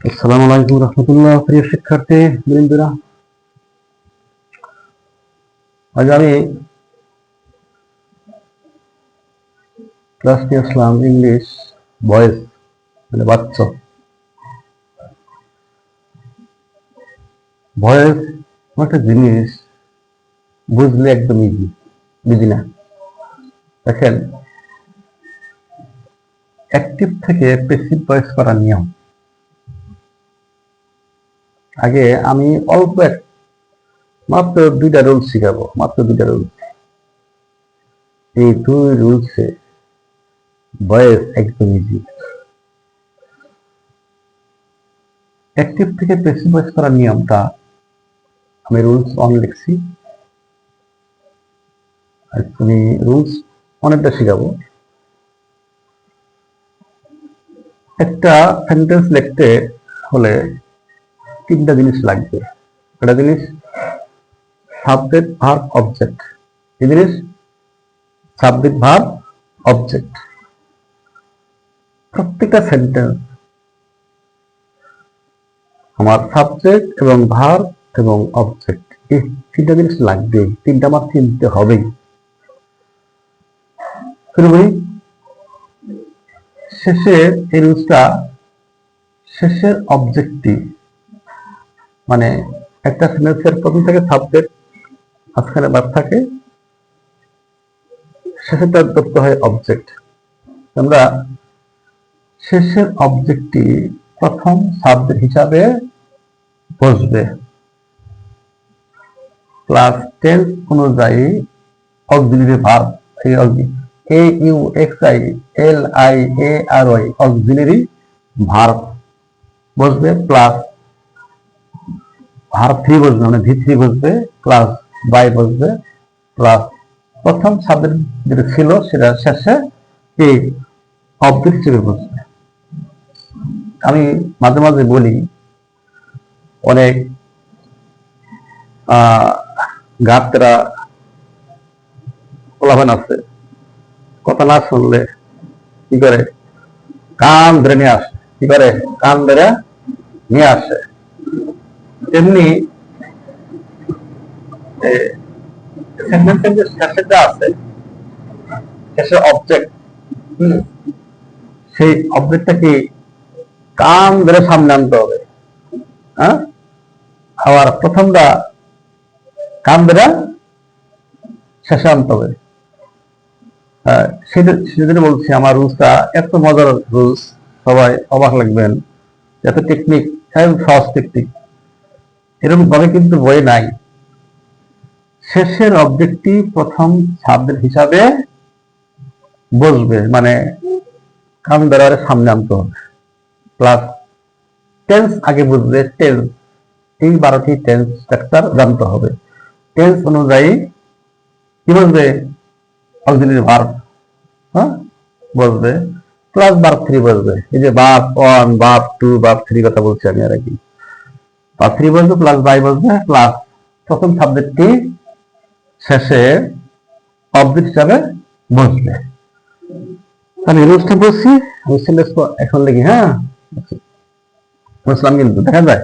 আসসালামু আলাইকুম রহমতুল্লাহ। প্রিয় শিক্ষার্থী বৃন্দরা, আজ আমি ক্লাস নিয়ে আসলাম ইংলিশ বয়েজ, মানে বাচ্চা। ভয়েস একটা জিনিস বুঝলে একদম ইজি, বুঝি না। দেখেন, অ্যাক্টিভ থেকে প্যাসিভ ভয়েস করার নিয়ম। আগে আমি অল্প মাত্র 2টা রুলস শিখাবো, মাত্র 2টা রুলস। এই 2 রুলসে ভয়েস একদম ইজি। অ্যাক্টিভ থেকে প্যাসিভ ভয়েস করার নিয়মটা আমি রুলস 1 লিখছি। আমি রুলস অনেকটা শিখাবো। একটা সেন্টেন্স লিখতে হলে 3টা জিনিস লাগবে। একটা জিনিস সাবজেক্ট, ভার্ব, অবজেক্ট। এই জিনিস সাবজেক্ট, ভার্ব, অবজেক্ট। প্রত্যেকটা সেন্টেন্স আমার সাবজেক্ট এবং ভার্ব এবং অবজেক্ট, এই 3টা জিনিস লাগবে। 3টা আমার চিনতে হবেই। শুরু করি। শেষের এই রুলসটা, শেষের অবজেক্টটি, মানে একটা সেন্টেন্সের প্রথম থেকে সাবজেক্ট, মাঝখানে ভার্ব থাকে, শেষেরটা ধরতে হয় অবজেক্ট। আমরা শেষের অবজেক্টটি প্রথম সাবজেক্ট হিসাবে বসবে, প্লাস টেন্স অনুযায়ী auxiliary verb, A U X I L I A R Y, auxiliary verb বসবে, প্লাস ভার্ব 3 বসবে, মানে ভি 3 বসবে, প্লাস বাই বসবে, প্লাস প্রথম সাবজেক্ট যেটা ছিল সেটা শেষে এই অবজেক্ট হিসেবে বসবে। আমি মাঝে মাঝে বলি, অনেক গাতরা পোলাপান আছে, কথা না শুনলে কি করে, কান ধরে নিয়ে আসে। কি করে? কান ধরে নিয়ে আসে। তেমনি সেন্টেন্সের যে শেষেটা আছে, শেষের অবজেক্ট, সেই অবজেক্টটা কি কান ধরে সামনে আনতে হবে। হ্যাঁ, আবার প্রথমটা কান ধরে শেষে আনতে হবে। সেটা বলছি, আমার রুলসটা এত মজার রুলস, সবাই অবাক লাগবেন। এত টেকনিক, সহজ টেকনিক, এরকম ভাবে কিন্তু বই নাই। শেষের অবজেক্টটি প্রথম সাবজেক্ট হিসাবে বসবে, মানে কান ধরে সামনে আনতে হবে, প্লাস টেন্স আগে বুঝবে। টেন্স, এই 12টি টেন্স স্ট্রাকচার জানতে হবে। টেন্স অনুযায়ী কি বলবে? অক্সিলারি ভার্ব বলবে, প্লাস ভার্ব 3 বলবে। এই যে ভার্ব 1, ভার্ব 2, ভার্ব 3 কথা বলছি আমি আর কি। ভার্ব 3 বলবে, প্লাস বাই বলবে, প্লাস প্রথম সাবজেক্টটি শেষে অবজেক্ট হিসাবে বসবে। আমি রুলসটা বলছি, আমি সেন্টেন্স এখন লিখি। হ্যাঁ, বুঝলাম কিন্তু দেখা যায়।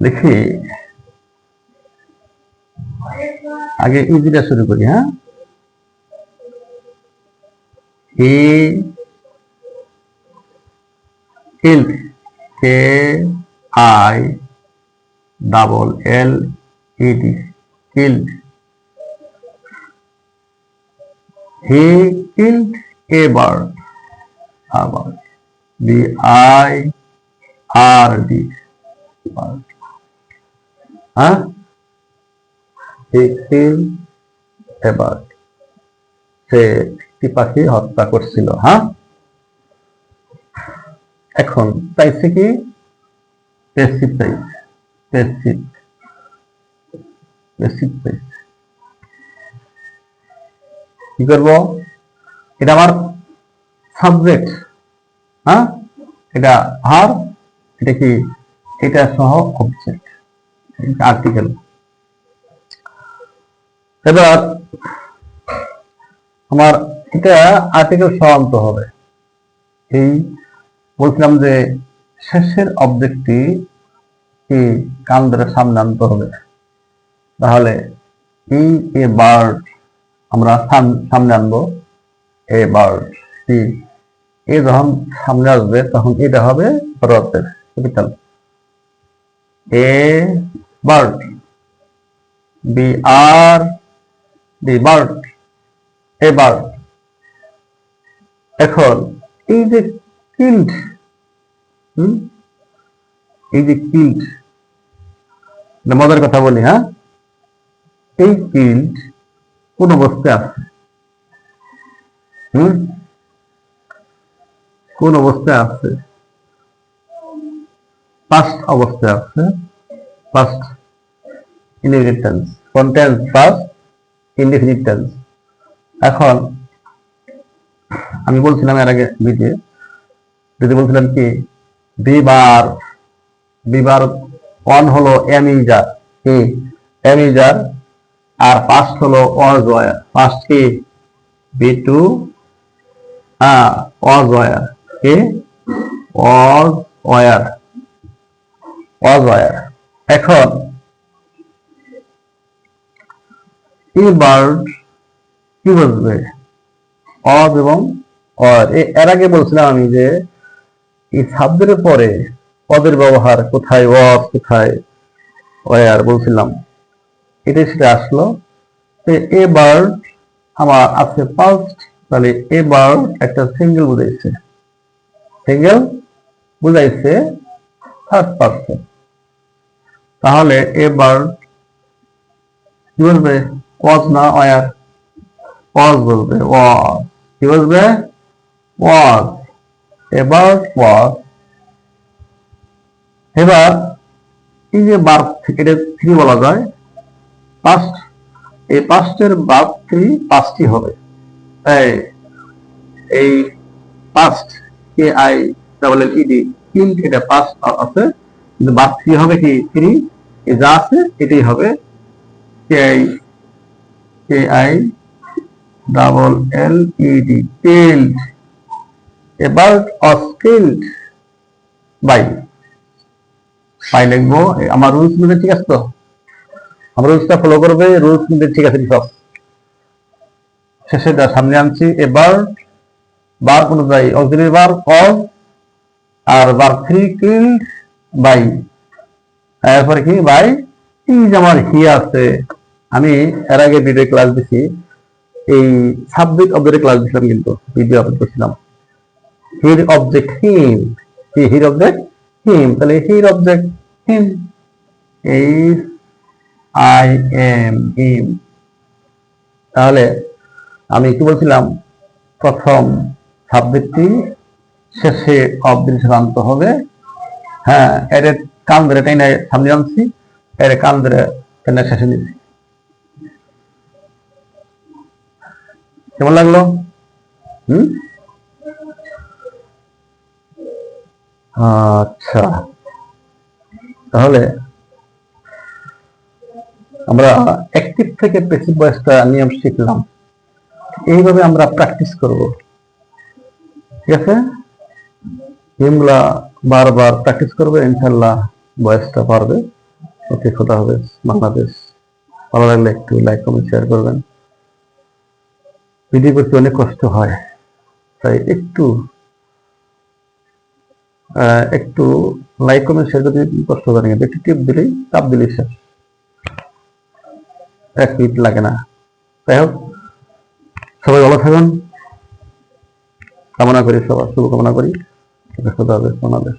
দেখি, আগে ইজিটা শুরু করি। হ্যাঁ, he killed, K I double L E D, killed. He killed a bird, আবার বি আই আর ডি, হ্যাঁ, হি কিল্ড এ বার্ড, সে একটি পাখি হত্যা করছিল। হ্যাঁ, এখন চাইছে কি? প্যাসিভ চাইছে, প্যাসিভ, প্যাসিভ চাইছে। কি করব? এটা আমার সাবজেক্ট, হ্যাঁ, এটা ভার, এটা কি, এটা সহ অবজেক্ট, আর্টিকেল। এবার আমার এটা আর্টিকেল সহ আনতে হবে। এই বলছিলাম যে শেষের অবজেক্টটি কি কান ধরে সামনে আনতে হবে। তাহলে এই এ বার্ড আমরা সামনে আনবো, এ বার্ড, এ যখন সামনে আসবে তখন এটা হবে বড়হাতের capital, a bird, B R D bird, a bird. এখন এই যে কিল্ড, এই যে কিল্ড, মজার কথা বলি, হ্যাঁ, এই কিল্ড কোন অবস্থায় আছে, কোন অবস্থায় আছে, পাস্ট অবস্থায় আছে, পাস্ট ইনডেফিনিট টেন্স, কোন টেন্স, পাস্ট ইনডেফিনিট টেন্স। এখন আমি বলছিলাম এর আগে ভিডিও যদি বলছিলাম কি বিবার, বিবার অন হলো এমিজার, কি এমিজার, আর পাস্ট হলো অজয়ার, পাস্ট কি বি টু অজয়ার, কি অজয়ার, অজয়ার। এখন এই বার্ড কি বলবে, অজ এবং অর। এর আগে বলছিলাম আমি যে এই শব্দের পরে পদের ব্যবহার কোথায়, ওয়াজ কোথায়, ওয়ার বলছিলাম, এটাই সেটা আসলো। এ বার্ড আমার আছে পাস্ট, তাহলে এ বার্ড একটা সিঙ্গেল বুঝাইছে, সিঙ্গেল বুঝাইছে থার্ড পারসন। তাহলে এ বার্ড কি বলবে, ওয়াজ না ওয়ার, ওয়াজ বলবে, ওয়াজ, কি বলবে, ওয়াজ, এ বার্ড ওয়াজ। এবার এই যে ভার্ব থেকে এটা থ্রি বলা যায়, পাস্ট, এই পাস্টের ভার্ব থ্রি পাঁচটি হবে। এই past K I double L E D, killed, এটা পাস্ট আছে, কিন্তু ভার্ব থ্রি হবে কি থ্রি, যা আছে এটাই হবে K I double L E D, killed. A bird was killed by, পাই লিখবো। আমার রুলস মধ্যে ঠিক আছে তো, আমার রুলসটা ফলো করবে, রুলস মধ্যে ঠিক আছে সব। শেষে সামনে আনছি এ বার্ড, ভার্ব অনুযায়ী auxiliary verb Aja, R verb three killed by, এরপরে কি বাই। এই যে আমার হি আছে, আমি এর আগে ভিডিও ক্লাস দিছি, এই সাবজেক্ট অবজেক্ট ক্লাস দিছিলাম, কিন্তু ভিডিও আপলোড করছিলাম। হির অবজেক্ট হিম, হির অবজেক্ট হিম, তাহলে হির object him, H I M, him. তাহলে আমি কি বলছিলাম, প্রথম সাবজেক্টটি শেষে অবজেক্ট আনতে হবে। হ্যাঁ, এর কান ধরে টেনে সামনে আনছি, এর কান ধরে টেনে শেষে নিচ্ছি। কেমন লাগলো? আচ্ছা, তাহলে আমরা অ্যাক্টিভ থেকে প্যাসিভ ভয়েসটা নিয়ম শিখলাম, এইভাবে আমরা প্র্যাকটিস করব, ঠিক আছে? নিয়মগুলা বারবার প্র্যাকটিস করবে, ইনশাল্লাহ ভয়েসটা পারবে। ওকে, খোদা হাফেজ, বাংলাদেশ। ভালো লাগলে একটু লাইক কমেন্ট শেয়ার করবেন। ভিডিও করতে অনেক কষ্ট হয়, তাই একটু লাইক কমেন্ট শেয়ার করতে কষ্ট হয় না, একটু টিপ দিলেই, চাপ দিলেই শেষ, 1 মিনিট লাগে না। যাই হোক, সবাই ভালো থাকুন কামনা করি, সবার শুভকামনা করি। খোদা হাফেজ, বাংলাদেশ।